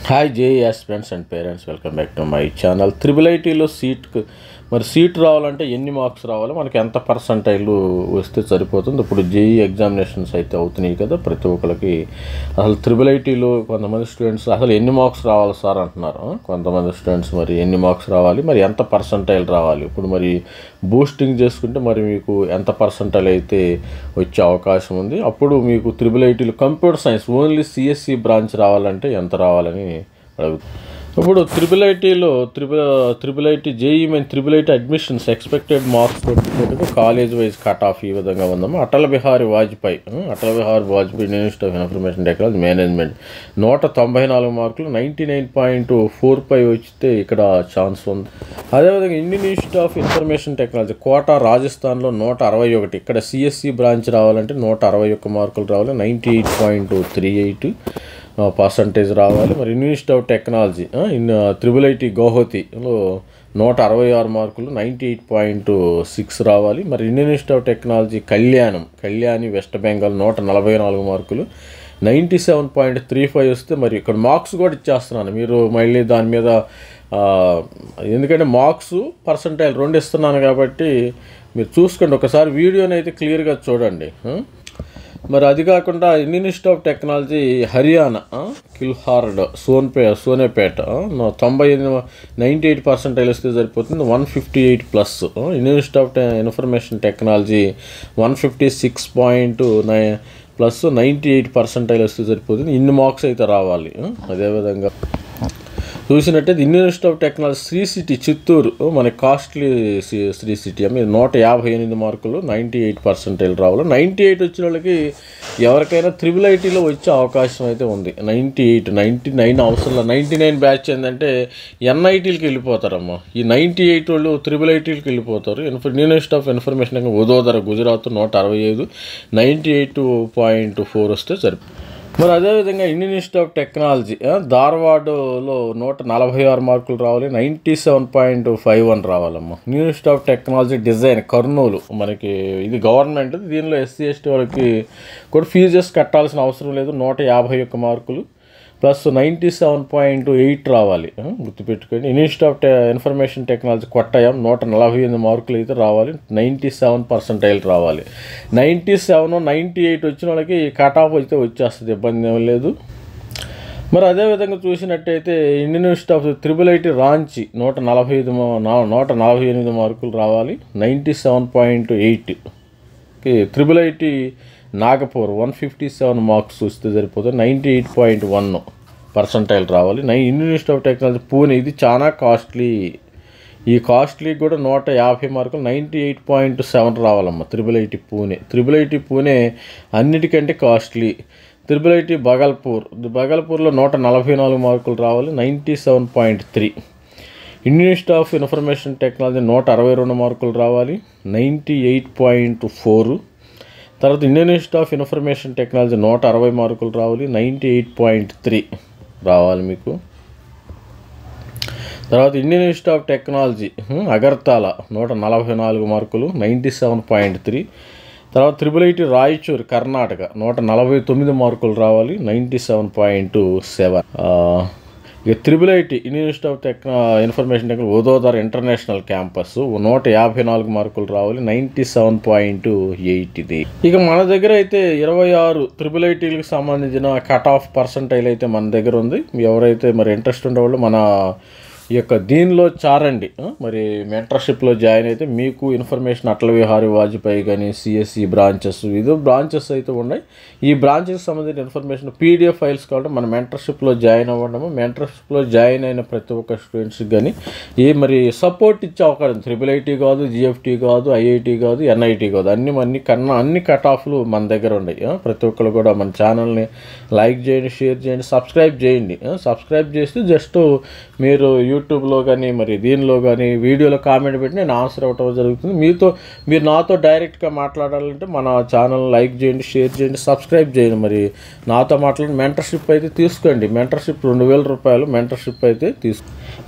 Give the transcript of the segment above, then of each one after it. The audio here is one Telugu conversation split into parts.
Hi JES friends and parents, welcome back to my channel. Triple ఐటీలో సీట్ రావాలంటే ఎన్ని మార్క్స్ రావాలి, మనకి ఎంత పర్సంటైల్ వస్తే సరిపోతుంది? ఇప్పుడు జేఈ ఎగ్జామినేషన్స్ అయితే అవుతున్నాయి కదా ప్రతి ఒక్కరికి. అసలు త్రిబుల్ ఐటీలో కొంతమంది స్టూడెంట్స్ అసలు ఎన్ని మార్క్స్ రావాలి సార్ అంటున్నారు. కొంతమంది స్టూడెంట్స్ మరి ఎన్ని మార్క్స్ రావాలి, మరి ఎంత పర్సంటైల్ రావాలి? ఇప్పుడు మరి బూస్టింగ్ చేసుకుంటే మరి మీకు ఎంత పర్సంటైల్ అయితే వచ్చే అవకాశం ఉంది? అప్పుడు మీకు త్రిబుల్ ఐటీలో computer science only CSE branch రావాలంటే ఎంత రావాలని అడుగుతుంది. ఇప్పుడు triple IT JEE main triple IT admissions expected marks పెట్టుకుంటే కాలేజ్ వైజ్ కట్ ఆఫ్ ఈ విధంగా ఉందమ్మా. Atal Bihari Vajpayee Indian Institute of Information Technology Management 194 మార్కులు, 99.45 వచ్చితే ఇక్కడ ఛాన్స్ ఉంది. అదేవిధంగా Indian Institute of Information Technology Kota రాజస్థాన్లో 161, ఇక్కడ సిఎస్సి బ్రాంచ్ రావాలంటే 161 మార్కులు రావాలి, 98.38 పర్సంటేజ్ రావాలి. మరి Indian Institute of Technology triple IT గౌహతిలో 166 మార్కులు, 98.6 రావాలి. మరి Indian Institute of Technology Kalyani West Bengal 144 మార్కులు, 97.35 వస్తే మరి ఇక్కడ మార్క్స్ కూడా ఇచ్చేస్తున్నాను. మీరు మళ్ళీ దాని మీద ఎందుకంటే మార్క్స్ పర్సంటైల్ 2 ఇస్తున్నాను కాబట్టి మీరు చూసుకోండి, ఒకసారి వీడియోని అయితే క్లియర్గా చూడండి. మరి అది కాకుండా Indian Institute of Technology Haryana కిల్హార్డ్ సోనేపేట 98 పర్సెంటైల్ వస్తే సరిపోతుంది, 158 plus. Indian Institute of Information Technology 156.9 plus, 98 percentile వస్తే సరిపోతుంది. ఇన్ని మార్క్స్ అయితే రావాలి. అదేవిధంగా చూసినట్టయితే Indian Institute of Technology Sri City Chittoor మనకి కాస్ట్లీ శ్రీ సిటీ 158 మార్కులు, 98 పర్సెంటైల్ రావాలి. 98 వచ్చిన వాళ్ళకి ఎవరికైనా త్రిబుల్ ఐటీలో వచ్చే అవకాశం అయితే ఉంది. 99 అవసరంలో 99 బ్యాచ్ ఏంటంటే ఎన్ఐటీలకి వెళ్ళిపోతారమ్మా. ఈ 98 వాళ్ళు త్రిబుల్ ఐటీలకి వెళ్ళిపోతారు. Indian Institute of Information Vadodara Gujarat 165, 98.4 వస్తే సరిపోతుంది. మరి అదేవిధంగా ఇండియన్ ఇన్స్టిట్యూట్ ఆఫ్ టెక్నాలజీ ధార్వాడ్లో 146 మార్కులు రావాలి, 97.51 రావాలమ్మా. Indian Institute of Technology Design Kurnool మనకి ఇది గవర్నమెంట్, దీనిలో ఎస్సీ ఎస్టీ వాళ్ళకి కూడా ఫీజెస్ కట్టాల్సిన అవసరం లేదు, 151 మార్కులు ప్లస్ 97.8 రావాలి. గుర్తుపెట్టుకోండి. Indian Institute of Information technology Kottayam 148 మార్కులు అయితే రావాలి, 97 పర్సెంటైల్ రావాలి. 97, 98 వచ్చిన వాళ్ళకి కట్ ఆఫ్ అయితే వచ్చేస్తుంది, ఇబ్బంది ఏం లేదు. మరి అదేవిధంగా చూసినట్టయితే Indian Institute of triple IT Ranchi 148 మార్కులు రావాలి, 97.8. త్రిబుల్ ఐటీ నాగపూర్ 157 మార్క్స్ వస్తే సరిపోతుంది, 98.1 పర్సంటైల్ రావాలి. Indian Institute of technology Pune ఇది చాలా కాస్ట్లీ, ఈ కాస్ట్లీ కూడా 150 మార్కులు, 98.7 రావాలమ్మా. త్రిబుల్ ఐటీ పూణే అన్నిటికంటే కాస్ట్లీ. త్రిబుల్ ఐటీ బగల్పూర్లో 144 మార్కులు రావాలి, 97.3. Indian Institute of Information technology 162 మార్కులు రావాలి, 98.4. తర్వాత Indian Institute of Information technology 160 మార్కులు రావాలి, 98.3 రావాలి మీకు. తర్వాత Indian Institute of technology Agartala 144 మార్కులు, 97.3. తర్వాత త్రిబుల్ ఐటీ రాయచూర్ కర్ణాటక 149 మార్కులు రావాలి, 97.7. ఇక triple IT Indian Institute of Information Technology Vadodara International Campus 154 మార్కులు రావాలి, 97.8 ఇది. ఇక మన దగ్గర అయితే 26 త్రిబుల్ ఐటీలకు సంబంధించిన కట్ ఆఫ్ పర్సంటైల్ అయితే మన దగ్గర ఉంది. ఎవరైతే మరి ఇంట్రెస్ట్ ఉండేవాళ్ళు మన ఈ యొక్క దీనిలో చారండి, మరి మెంటర్షిప్లో జాయిన్ అయితే మీకు ఇన్ఫర్మేషన్ అటల్ బిహారీ వాజ్పేయి కానీ సిఎస్సి బ్రాంచెస్ బ్రాంచెస్ అయితే ఉన్నాయి. ఈ బ్రాంచెస్కి సంబంధించిన ఇన్ఫర్మేషన్ పీడిఎఫ్ ఫైల్స్ కావాలంటే మన మెంటర్షిప్లో జాయిన్ అవ్వడము. మెంటర్షిప్లో జాయిన్ అయిన ప్రతి ఒక్క స్టూడెంట్స్కి కానీ మరి సపోర్ట్ ఇచ్చే అవకాశం త్రిబుల్ ఐటీ కాదు, జిఎఫ్టీ కాదు, ఐఐటీ కాదు, ఎన్ఐటీ కాదు, అన్ని కట్ ఆఫ్లు మన దగ్గర ఉన్నాయి. ప్రతి ఒక్కరు కూడా మన ఛానల్ని లైక్ చేయండి, షేర్ చేయండి, సబ్స్క్రైబ్ చేయండి. సబ్స్క్రైబ్ చేస్తే జస్ట్ మీరు యూట్యూబ్లో కానీ మరి దీనిలో కానీ వీడియోలో కామెంట్ పెట్టి నేను ఆన్సర్ ఇవ్వటం జరుగుతుంది. మీరు నాతో డైరెక్ట్గా మాట్లాడాలంటే మన ఛానల్ లైక్ చేయండి, షేర్ చేయండి, సబ్స్క్రైబ్ చేయండి. మరి నాతో మాట్లాడి మెంటర్షిప్ అయితే తీసుకోండి. మెంటర్షిప్ 2000 రూపాయలు మెంటర్షిప్ అయితే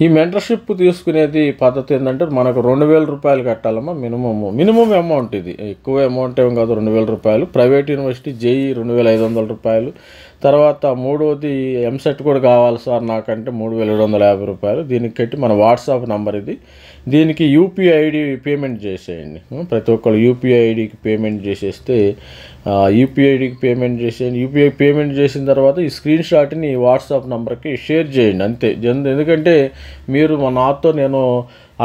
ఈ మెంటర్షిప్ తీసుకునేది పద్ధతి ఏంటంటే మనకు 2000 రూపాయలు కట్టాలమ్మా. మినిమం అమౌంట్, ఇది ఎక్కువ అమౌంట్ ఏం కాదు, 2000 రూపాయలు. ప్రైవేట్ యూనివర్సిటీ జేఈ 2500 రూపాయలు. తర్వాత మూడోది ఎంసెట్ కూడా కావాలి సార్ నాకంటే 3,750 రూపాయలు. దీనికి కట్టి మన వాట్సాప్ నంబర్ ఇది. దీనికి యూపీఐ ఐడి పేమెంట్ చేసేయండి. ప్రతి ఒక్కరు యూపీఐ ఐడికి పేమెంట్ చేసేస్తే యూపీఐ ఐడికి పేమెంట్ చేసేయండి. యూపీఐ పేమెంట్ చేసిన తర్వాత ఈ స్క్రీన్ షాట్ని వాట్సాప్ నంబర్కి షేర్ చేయండి అంతే. ఎందుకంటే మీరు నాతో నేను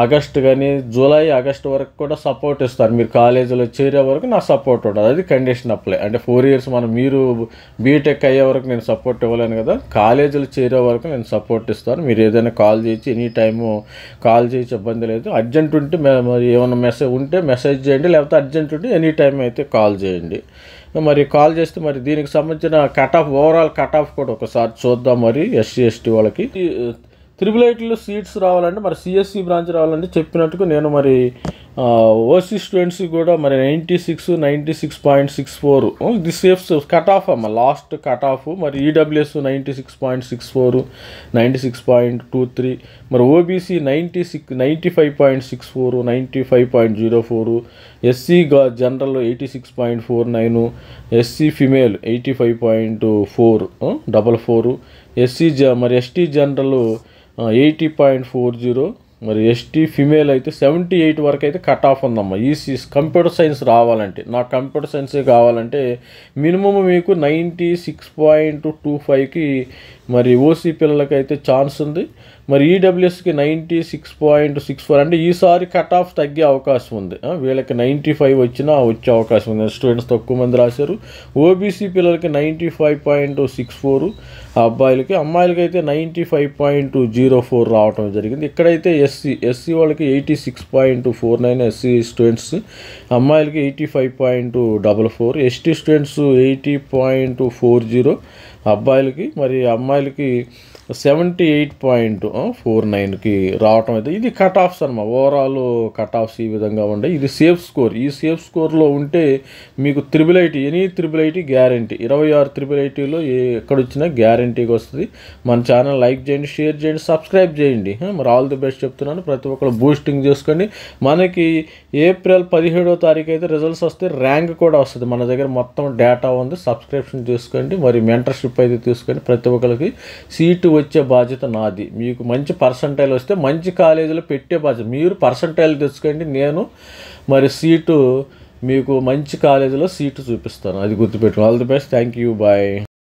ఆగస్టు కానీ జూలై ఆగస్టు వరకు కూడా సపోర్ట్ ఇస్తారు. మీరు కాలేజీలో చేరే వరకు నా సపోర్ట్ ఉంటుంది. అది కండిషన్ అప్లై. అంటే 4 years మీరు బీటెక్ అయ్యే వరకు నేను సపోర్ట్ ఇవ్వలేను కదా, కాలేజీలో చేరే వరకు నేను సపోర్ట్ ఇస్తాను. మీరు ఏదైనా కాల్ చేయొచ్చు, ఎనీ టైము కాల్ చేయొచ్చు, ఇబ్బంది లేదు. అర్జెంట్ ఉంటే మరి ఏమైనా మెసేజ్ ఉంటే మెసేజ్ చేయండి, లేకపోతే అర్జెంట్ ఉంటే ఎనీ టైం అయితే కాల్ చేయండి. మరి కాల్ చేస్తే మరి దీనికి సంబంధించిన ఓవరాల్ కట్ ఆఫ్ కూడా ఒకసారి చూద్దాం. మరి ఎస్సీ ఎస్టీ వాళ్ళకి IIITలో సీట్స్ రావాలంటే మరి సిఎస్సి బ్రాంచ్ రావాలంటే చెప్పినట్టుగా నేను మరి ఓసీ స్టూడెంట్స్కి కూడా మరి 96.64 ఇది సేఫ్ కట్ ఆఫ్ అమ్మ, లాస్ట్ కట్ ఆఫ్. మరి ఈడబ్ల్యూఎస్ 96.64, 96.23, మరి OBC 95.64, 95.04, SC general 86.49, SC female 85.44, SC మరి ఎస్టీ జనరల్ 80.40, మరి ఎస్టీ ఫిమేల్ అయితే 78 వరకు అయితే కట్ ఆఫ్ ఉందమ్మా. ఈసీ కంప్యూటర్ సైన్స్ రావాలంటే, నాకు కంప్యూటర్ సైన్సే కావాలంటే మినిమం మీకు 96.25కి మరి ఓసీ పిల్లలకైతే ఛాన్స్ ఉంది. మరి ఈడబ్ల్యూఎస్కి 96.64, అంటే ఈసారి కట్ ఆఫ్ తగ్గే అవకాశం ఉంది. వీళ్ళకి 95 వచ్చినా వచ్చే అవకాశం ఉంది. స్టూడెంట్స్ తక్కువ మంది రాశారు. ఓబీసీ పిల్లలకి 95.64 అబ్బాయిలకి, అమ్మాయిలకి అయితే 95.04 రావటం జరిగింది. ఇక్కడైతే ఎస్సీ వాళ్ళకి 86.49 ఎస్సీ స్టూడెంట్స్, అమ్మాయిలకి 85.44, ఎస్టీ స్టూడెంట్స్ 80.40 అబ్బాయిలకి, మరి అమ్మాయిలకి 78.49కి రావటం అయితే ఇది కట్ ఆఫ్స్ అన్నమాట. ఓవరాల్ కట్ ఆఫ్స్ ఈ విధంగా ఉండే. ఇది సేఫ్ స్కోర్. ఈ సేఫ్ స్కోర్లో ఉంటే మీకు ఎనీ IIIT గ్యారంటీ, 26 IIITలో ఎక్కడొచ్చినా గ్యారంటీగా వస్తుంది. మన ఛానల్ లైక్ చేయండి, షేర్ చేయండి, సబ్స్క్రైబ్ చేయండి. మరి ఆల్ ది బెస్ట్ చెప్తున్నాను. ప్రతి ఒక్కరు బూస్టింగ్ చేసుకోండి. మనకి ఏప్రిల్ 17వ తారీఖు అయితే రిజల్ట్స్ వస్తే ర్యాంక్ కూడా వస్తుంది. మన దగ్గర మొత్తం డేటా ఉంది. సబ్స్క్రిప్షన్ చేసుకోండి, మరి మెంటర్షిప్ అయితే తీసుకోండి. ప్రతి ఒక్కరికి సీటు వచ్చే బాధ్యత నాది. మీకు మంచి పర్సంటైల్ వస్తే మంచి కాలేజీలో పెట్టే బాధ్యత. మీరు పర్సంటైల్ తెచ్చుకోండి, నేను మరి సీటు మీకు మంచి కాలేజీలో సీటు చూపిస్తాను. అది గుర్తుపెట్టుకోండి. All the best. Thank you. Bye.